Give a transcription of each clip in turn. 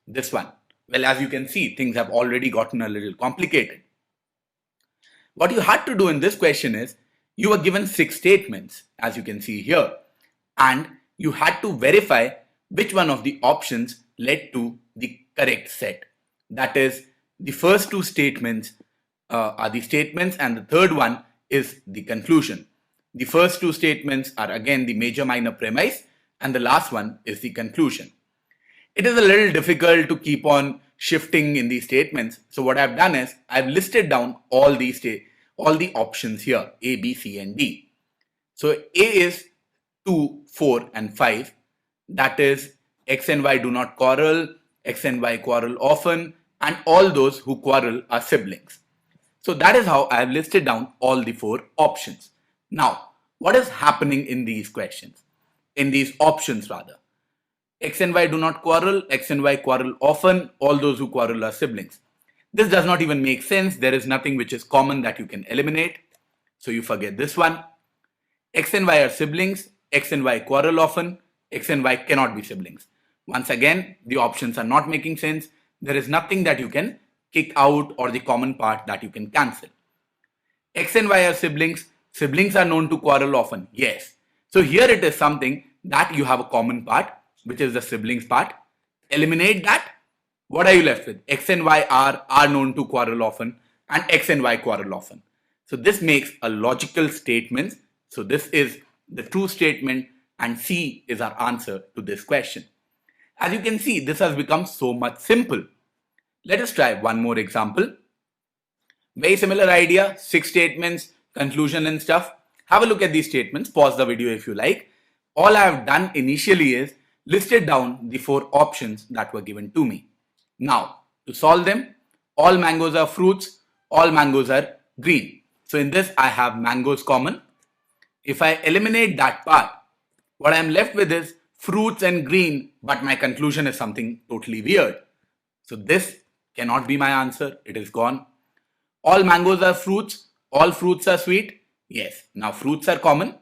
this one? Well, as you can see, things have already gotten a little complicated. What you had to do in this question is, you were given 6 statements, as you can see here, and you had to verify which one of the options led to the correct set. That is, the first 2 statements are the statements and the third one is the conclusion. The first 2 statements are again the major minor premise and the last one is the conclusion. It is a little difficult to keep on shifting in these statements. So what I've done is I've listed down all the options here, A, B, C and D. So A is 2, 4 and 5. That is X and Y do not quarrel, X and Y quarrel often, and all those who quarrel are siblings. So that is how I have listed down all the 4 options. Now, what is happening in these questions? In these options rather. X and Y do not quarrel, X and Y quarrel often, all those who quarrel are siblings. This does not even make sense. There is nothing which is common that you can eliminate. So you forget this one. X and Y are siblings, X and Y quarrel often, X and Y cannot be siblings. Once again, the options are not making sense. There is nothing that you can kick out or the common part that you can cancel. X and Y are siblings. Siblings are known to quarrel often. Yes. So here it is something that you have a common part, which is the siblings part. Eliminate that. What are you left with? X and Y are known to quarrel often and X and Y quarrel often. So this makes a logical statement. So this is the true statement and C is our answer to this question. As you can see, this has become so much simple. Let us try one more example. Very similar idea, 6 statements, conclusion and stuff. Have a look at these statements. Pause the video if you like. All I have done initially is listed down the 4 options that were given to me. Now, to solve them, all mangoes are fruits, all mangoes are green. So in this, I have mangoes common. If I eliminate that part, what I am left with is fruits and green, but my conclusion is something totally weird. So this cannot be my answer. It is gone. All mangoes are fruits, all fruits are sweet. Yes, now fruits are common.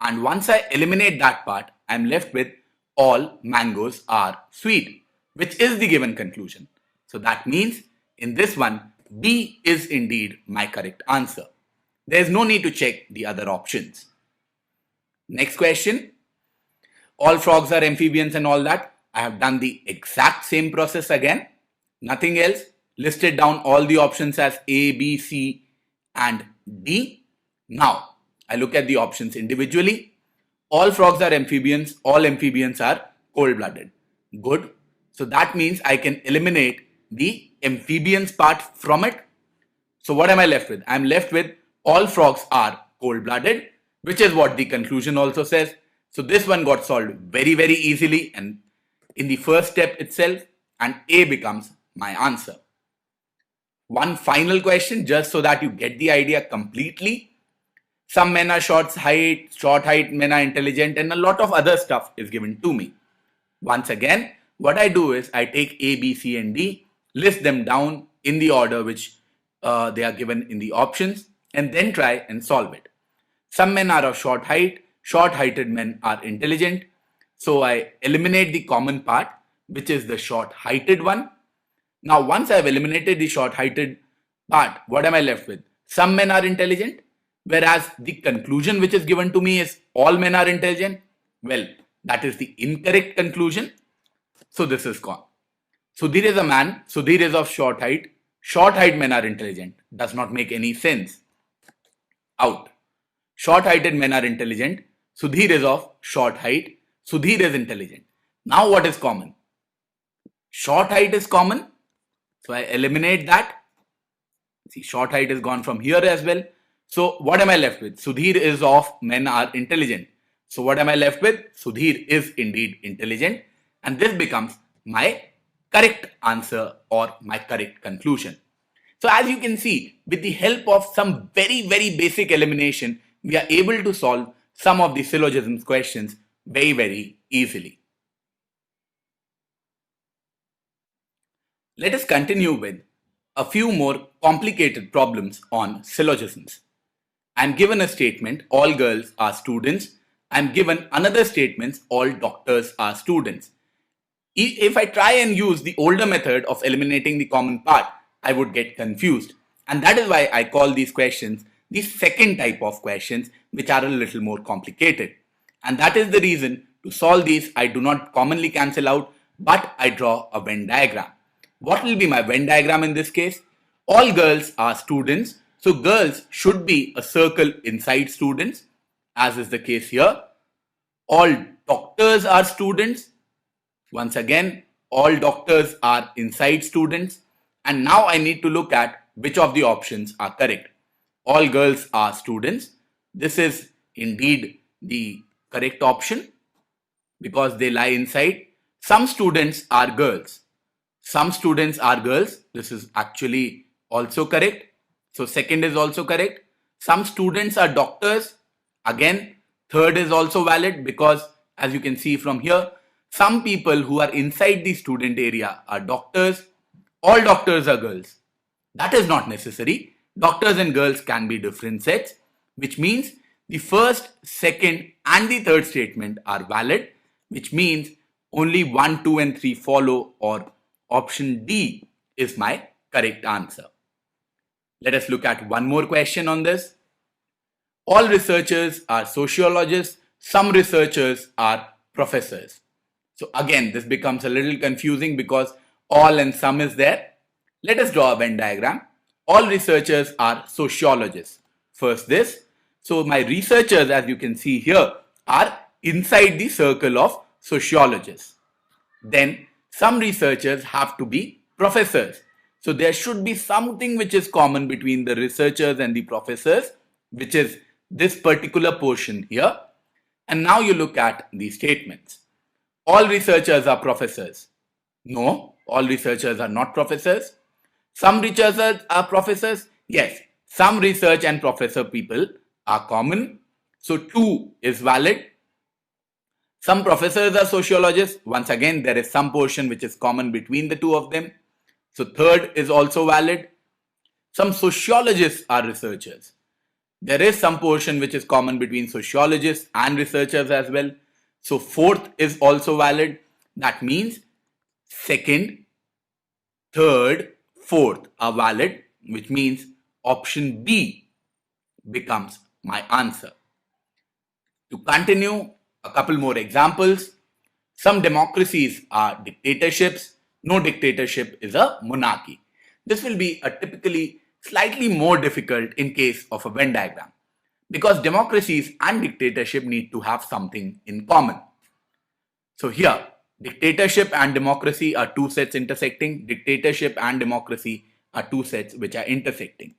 And once I eliminate that part, I am left with all mangoes are sweet, which is the given conclusion. So that means in this one, B is indeed my correct answer. There is no need to check the other options. Next question. All frogs are amphibians and all that. I have done the exact same process again. Nothing else. Listed down all the options as A, B, C and D. Now, I look at the options individually. All frogs are amphibians. All amphibians are cold-blooded. Good. So that means I can eliminate the amphibians part from it. So what am I left with? I'm left with all frogs are cold-blooded, which is what the conclusion also says. So this one got solved very, very easily and in the first step itself, and A becomes my answer. One final question just so that you get the idea completely. Some men are short height men are intelligent, and a lot of other stuff is given to me. Once again, what I do is I take A, B, C and D, list them down in the order which they are given in the options, and then try and solve it. Some men are of short height, short-heighted men are intelligent. So I eliminate the common part, which is the short-heighted one. Now, once I've eliminated the short-heighted part, what am I left with? Some men are intelligent, whereas the conclusion which is given to me is all men are intelligent. Well, that is the incorrect conclusion. So this is gone. Sudhir is a man. Sudhir is of short height. Short height men are intelligent. Does not make any sense. Out. Short-heighted men are intelligent. Sudhir is of short height. Sudhir is intelligent. Now what is common? Short height is common. So I eliminate that. See, short height is gone from here as well. So what am I left with? Sudhir is of men are intelligent. So what am I left with? Sudhir is indeed intelligent. And this becomes my correct answer or my correct conclusion. So as you can see, with the help of some very, very basic elimination, we are able to solve some of the syllogisms questions very, very easily. Let us continue with a few more complicated problems on syllogisms. I am given a statement, all girls are students. I am given another statement, all doctors are students. If I try and use the older method of eliminating the common part, I would get confused. And that is why I call these questions the second type of questions, which are a little more complicated. And that is the reason to solve these, I do not commonly cancel out, but I draw a Venn diagram. What will be my Venn diagram in this case? All girls are students, so girls should be a circle inside students, as is the case here. All doctors are students. Once again, all doctors are inside students. And now I need to look at which of the options are correct. All girls are students. This is indeed the correct option because they lie inside. Some students are girls. Some students are girls. This is actually also correct. So second is also correct. Some students are doctors. Again, third is also valid because as you can see from here, some people who are inside the student area are doctors. All doctors are girls. That is not necessary. Doctors and girls can be different sets, which means the first, second and the third statement are valid, which means only 1, 2 and 3 follow, or option D is my correct answer. Let us look at one more question on this. All researchers are sociologists. Some researchers are professors. So again, this becomes a little confusing because all and some is there. Let us draw a Venn diagram. All researchers are sociologists. First this. So my researchers, as you can see here, are inside the circle of sociologists. Then some researchers have to be professors. So there should be something which is common between the researchers and the professors, which is this particular portion here. And now you look at these statements. All researchers are professors. No, all researchers are not professors. Some researchers are professors. Yes, some research and professor people are common. So 2 is valid. Some professors are sociologists. Once again, there is some portion which is common between the two of them. So third is also valid. Some sociologists are researchers. There is some portion which is common between sociologists and researchers as well. So fourth is also valid. That means second, third, fourth are valid, which means option B becomes my answer. To continue, a couple more examples. Some democracies are dictatorships. No dictatorship is a monarchy. This will be a typically slightly more difficult in case of a Venn diagram because democracies and dictatorship need to have something in common. So here, dictatorship and democracy are two sets intersecting. Dictatorship and democracy are two sets which are intersecting.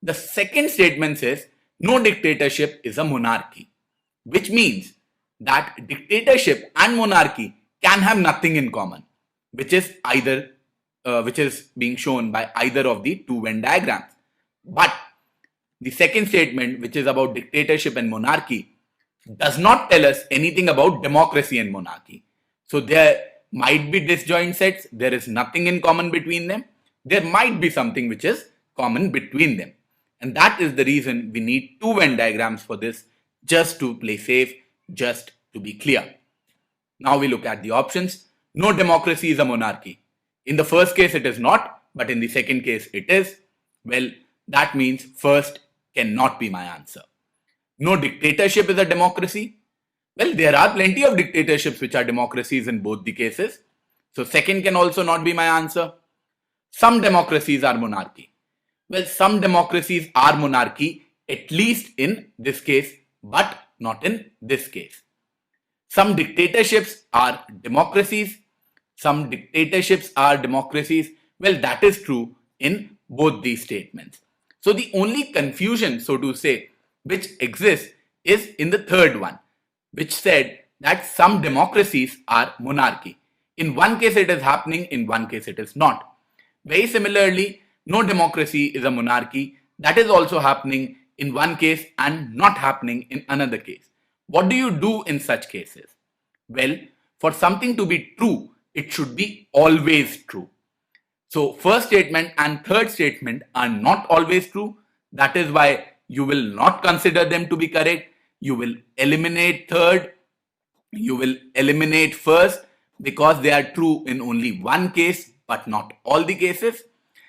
The second statement says no dictatorship is a monarchy, which means that dictatorship and monarchy can have nothing in common, which is being shown by either of the two Venn diagrams. But the second statement, which is about dictatorship and monarchy, does not tell us anything about democracy and monarchy. So there might be disjoint sets. There is nothing in common between them. There might be something which is common between them. And that is the reason we need two Venn diagrams for this, just to play safe, just to be clear. Now we look at the options. No democracy is a monarchy. In the first case it is not, but in the second case it is. Well, that means first cannot be my answer. No dictatorship is a democracy. Well, there are plenty of dictatorships which are democracies in both the cases. So second can also not be my answer. Some democracies are monarchy. Well, some democracies are monarchy, at least in this case, but not in this case. Some dictatorships are democracies. Some dictatorships are democracies. Well, that is true in both these statements. So the only confusion, so to say, which exists is in the third one, which said that some democracies are monarchy. In one case it is happening, in one case it is not. Very similarly, no democracy is a monarchy. That is also happening in one case and not happening in another case. What do you do in such cases? Well, for something to be true, it should be always true. So first statement and third statement are not always true. That is why you will not consider them to be correct. You will eliminate third, you will eliminate first, because they are true in only one case but not all the cases.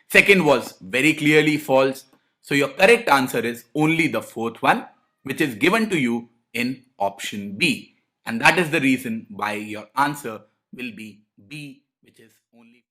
Second was very clearly false. So your correct answer is only the fourth one, which is given to you in option B. And that is the reason why your answer will be B, which is only